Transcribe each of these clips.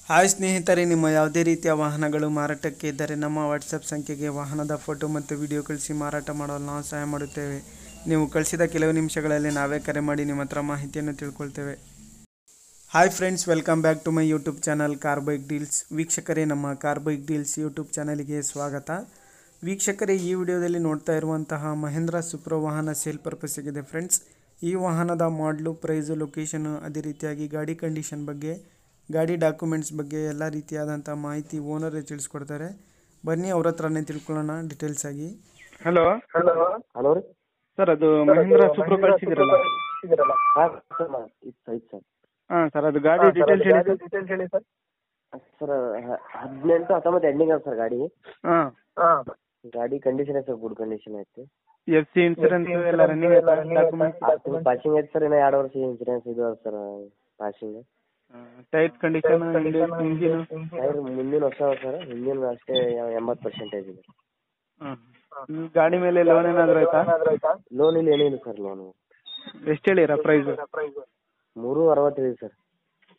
Hi ಸ್ನೇಹಿತರೆ, ನಿಮ್ಮ ಯಾವುದೇ ರೀತಿಯ ವಾಹನಗಳು ಮಾರಾಟಕ್ಕೆ ಇದ್ದರೆ ನಮ್ಮ ವಾಟ್ಸಪ್ ಸಂಖ್ಯೆಗೆ ವಾಹನದ ಫೋಟೋ ಮತ್ತು ವಿಡಿಯೋ ಕಳಿಸಿ ಮಾರಾಟ ಮಾಡಲು ನಾವು ಸಹಾಯ ಮಾಡುತ್ತೇವೆ. ನೀವು ಕಳಿಸಿದ ಕೆಲವು ನಿಮಿಷಗಳಲ್ಲಿ ನಾವೇ ಕರೆ ಮಾಡಿ ನಿಮ್ಮ ಹತ್ರ ಮಾಹಿತಿಯನ್ನು ತಿಳ್ಕೊಳ್ತೇವೆ. Hi friends, welcome back to my YouTube channel car bike deals. ವೀಕ್ಷಕರೇ, ನಮ್ಮ ಕಾರ್ ಬೈಕ್ ಡೀಲ್ಸ್ ಯೂಟ್ಯೂಬ್ ಚಾನಲ್ಗೆ ಸ್ವಾಗತ. ವೀಕ್ಷಕರೇ, ಈ ವಿಡಿಯೋದಲ್ಲಿ ನೋಡ್ತಾ ಇರುವಂತಹ ಮಹೇಂದ್ರ ಸುಪ್ರೋ ವಾಹನ ಸೇಲ್ ಪರ್ಪಸ್ಸಿಗಿದೆ ಫ್ರೆಂಡ್ಸ್. ಈ ವಾಹನದ ಮಾಡಲು, ಪ್ರೈಸು, ಲೊಕೇಶನ್, ಅದೇ ರೀತಿಯಾಗಿ ಗಾಡಿ ಕಂಡೀಷನ್ ಬಗ್ಗೆ, ಗಾಡಿ ಡಾಕ್ಯುಮೆಂಟ್ಸ್ ಬಗ್ಗೆ ಎಲ್ಲ ರೀತಿಯಾದಂಥ ಮಾಹಿತಿ ಓನರೇ ತಿಳಿಸ್ಕೊಡ್ತಾರೆ. ಬನ್ನಿ ಅವ್ರ ಹತ್ರನೇ ತಿಳ್ಕೊಳ್ಳೋಣ ಡೀಟೇಲ್ಸ್ ಆಗಿ. ಹಲೋ ಹಲೋ ರೀ ಸರ್, ಅದು ಮಹೇಂದ್ರ ಸುಪ್ರೋ ಕಳಿಸಿದಿರಲ್ಲ? ಹಾಂ ಸರ್, ಅದು ಗಾಡಿ ಡೀಟೇಲ್ಸ್ ಹೇಳಿ ಸರ್. ಸರ್ 18-19 ಎಂಡಿಂಗ್ ಅದ ಸರ್ ಗಾಡಿ. ಹಾಂ, ಗಾಡಿ ಕಂಡೀಷನ್ ಐತೆ ಸರ್, ಗುಡ್ ಕಂಡೀಷನ್ ಐತಿ. FC ಇನ್ಸೂರೆನ್ಸ್ ಎಲ್ಲ ರನ್ನಿಂಗ್ ಐತೆ? ಪಾಸಿಂಗ್ ಐತೆ ಸರ್, ಇನ್ನು 2 ವರ್ಷ ಇನ್ಸೂರೆನ್ಸ್ ಇದು ಅದ sir passing. Tyre condition, engine? Tyre ಮುಂದಿನ ವರ್ಷ ಅದ ಸರ್, ಹಿಂದಿನ ಅಷ್ಟೇ 80% ಇದೆ. ಗಾಡಿ ಮೇಲೆ ಲೋನ್ ಏನಾದರೂ ಆಯ್ತಾ? ಲೋನ್ ಇಲ್ಲ, ಏನಿಲ್ಲ ಸರ್. ಲೋನ್ ಎಷ್ಟು ಹೇಳಿರಾ ಪ್ರೈಸ್? 3.60 ಇದೆ ಸರ್.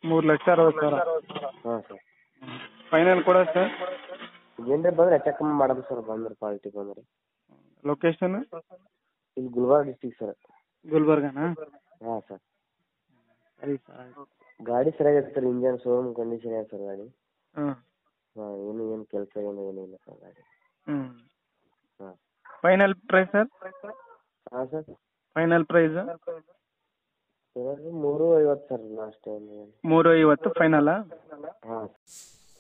3,60,000. ಹಾಂ ಸರ್. ಫೈನಲ್ ಕೊಡ ಸರ್? ಏನ್ರಿ ಬಂದ್ರೆ ಚೆಕ್ ಮಾಡೋದು ಸರ್, ಬಂದ್ರೆ ಕ್ವಾಲಿಟಿ ಬಂದ್ರೆ. ಲೊಕೇಶನ್? ಇಲ್ಲಿ ಗುಲ್ಬರ್ಗ ಡಿಸ್ಟಿಕ್ ಸರ್. ಗುಲ್ಬರ್ಗನಾ? ಹಾಂ ಸರ್. ಸರಿ ಸರ್. ಗಾಡಿ ಸರಿಯಾಗೈತೆ ಸರ್, ಇಂಜನ್ ಶೋರೂಮ್ ಕಂಡೀಷನ್ ಇದೆ ಸರ್ ಗಾಡಿ. ಹಾಂ ಹಾಂ, ಏನು ಕೆಲಸ ಏನಿಲ್ಲ ಸರ್ ಗಾಡಿ. ಹಾಂ. Final price sir? ಹಾಂ sir. Final price 3.50 sir last. 3.50 final? ಹಾಂ.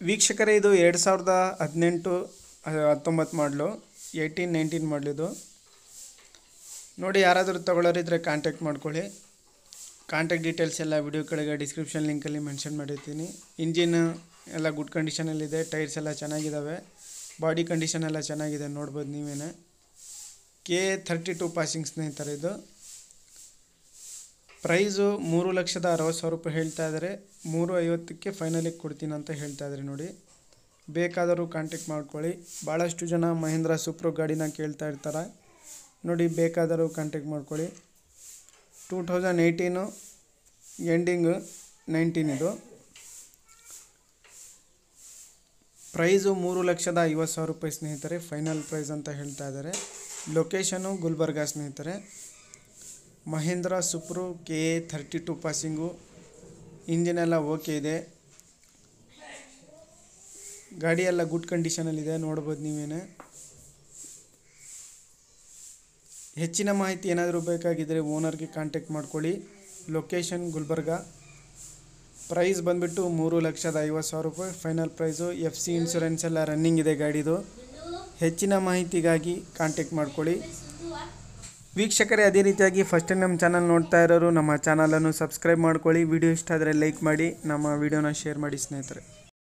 ವೀಕ್ಷಕರೇ, ಇದು 2018-19 ಮಾಡಲು, 18-19 ಮಾಡಲಿದು. ನೋಡಿ, ಯಾರಾದರೂ ತಗೊಳ್ಳೋರಿದ್ರೆ ಕಾಂಟ್ಯಾಕ್ಟ್ ಮಾಡ್ಕೊಳ್ಳಿ. ಕಾಂಟ್ಯಾಕ್ಟ್ ಡೀಟೇಲ್ಸ್ ಎಲ್ಲ ವಿಡಿಯೋ ಕೆಳಗೆ ಡಿಸ್ಕ್ರಿಪ್ಷನ್ ಲಿಂಕಲ್ಲಿ ಮೆನ್ಷನ್ ಮಾಡಿರ್ತೀನಿ. ಇಂಜಿನ್ ಎಲ್ಲ ಗುಡ್ ಕಂಡೀಷನಲ್ಲಿದೆ, ಟೈರ್ಸ್ ಎಲ್ಲ ಚೆನ್ನಾಗಿದ್ದಾವೆ, ಬಾಡಿ ಕಂಡೀಷನ್ ಎಲ್ಲ ಚೆನ್ನಾಗಿದೆ, ನೋಡ್ಬೋದು ನೀವೇನೆ. K32 ಪಾಸಿಂಗ್ ಸ್ನೇಹಿತರೆ. ಇದು ಪ್ರೈಸು 3,60,000 ರೂಪಾಯಿ ಹೇಳ್ತಾ ಇದ್ದಾರೆ. 3.50ಕ್ಕೆ ಫೈನಲಿಗೆ ಕೊಡ್ತೀನಿ ಅಂತ ಹೇಳ್ತಾ ಇದ್ದಾರೆ. ನೋಡಿ, ಬೇಕಾದರೂ ಕಾಂಟ್ಯಾಕ್ಟ್ ಮಾಡ್ಕೊಳ್ಳಿ. ಭಾಳಷ್ಟು ಜನ ಮಹೇಂದ್ರ ಸುಪ್ರೋ ಗಾಡಿನ ಕೇಳ್ತಾ ಇರ್ತಾರೆ. ನೋಡಿ, ಬೇಕಾದರೂ ಕಾಂಟ್ಯಾಕ್ಟ್ ಮಾಡ್ಕೊಳ್ಳಿ. 2018 ಎಂಡಿಂಗು 19 ಇದು. ಪ್ರೈಸು 3,50,000 ರೂಪಾಯಿ ಸ್ನೇಹಿತರೆ, ಫೈನಲ್ ಪ್ರೈಸ್ ಅಂತ ಹೇಳ್ತಾ ಇದ್ದಾರೆ. ಲೊಕೇಶನು ಗುಲ್ಬರ್ಗ ಸ್ನೇಹಿತರೆ. Mahindra Supro K32 passing, engine ಎಲ್ಲ ಓಕೆ ಇದೆ, ಗಾಡಿ ಎಲ್ಲ ಗುಡ್ ಕಂಡೀಷನಲ್ಲಿದೆ, ನೋಡ್ಬೋದು ನೀವೇನೆ. ಹೆಚ್ಚಿನ ಮಾಹಿತಿ ಏನಾದರೂ ಬೇಕಾಗಿದ್ದರೆ ಓನರ್ಗೆ ಕಾಂಟ್ಯಾಕ್ಟ್ ಮಾಡ್ಕೊಳ್ಳಿ. ಲೊಕೇಶನ್ ಗುಲ್ಬರ್ಗ. ಪ್ರೈಸ್ ಬಂದುಬಿಟ್ಟು 3,50,000 ರೂಪಾಯಿ ಫೈನಲ್ ಪ್ರೈಸು. FC ಇನ್ಸೂರೆನ್ಸ್ ಎಲ್ಲ ರನ್ನಿಂಗ್ ಇದೆ ಗಾಡಿದು. ಹೆಚ್ಚಿನ ಮಾಹಿತಿಗಾಗಿ ಕಾಂಟ್ಯಾಕ್ಟ್ ಮಾಡ್ಕೊಳ್ಳಿ. ವೀಕ್ಷಕರೇ, ಅದೇ ರೀತಿಯಾಗಿ ಫಸ್ಟ್ ಟೈಮ್ ನಮ್ಮ ಚಾನಲ್ ನೋಡ್ತಾ ಇರೋರು ನಮ್ಮ ಚಾನಲನ್ನು ಸಬ್ಸ್ಕ್ರೈಬ್ ಮಾಡ್ಕೊಳ್ಳಿ. ವಿಡಿಯೋ ಇಷ್ಟ ಆದರೆ ಲೈಕ್ ಮಾಡಿ, ನಮ್ಮ ವಿಡಿಯೋನ ಶೇರ್ ಮಾಡಿ ಸ್ನೇಹಿತರೆ.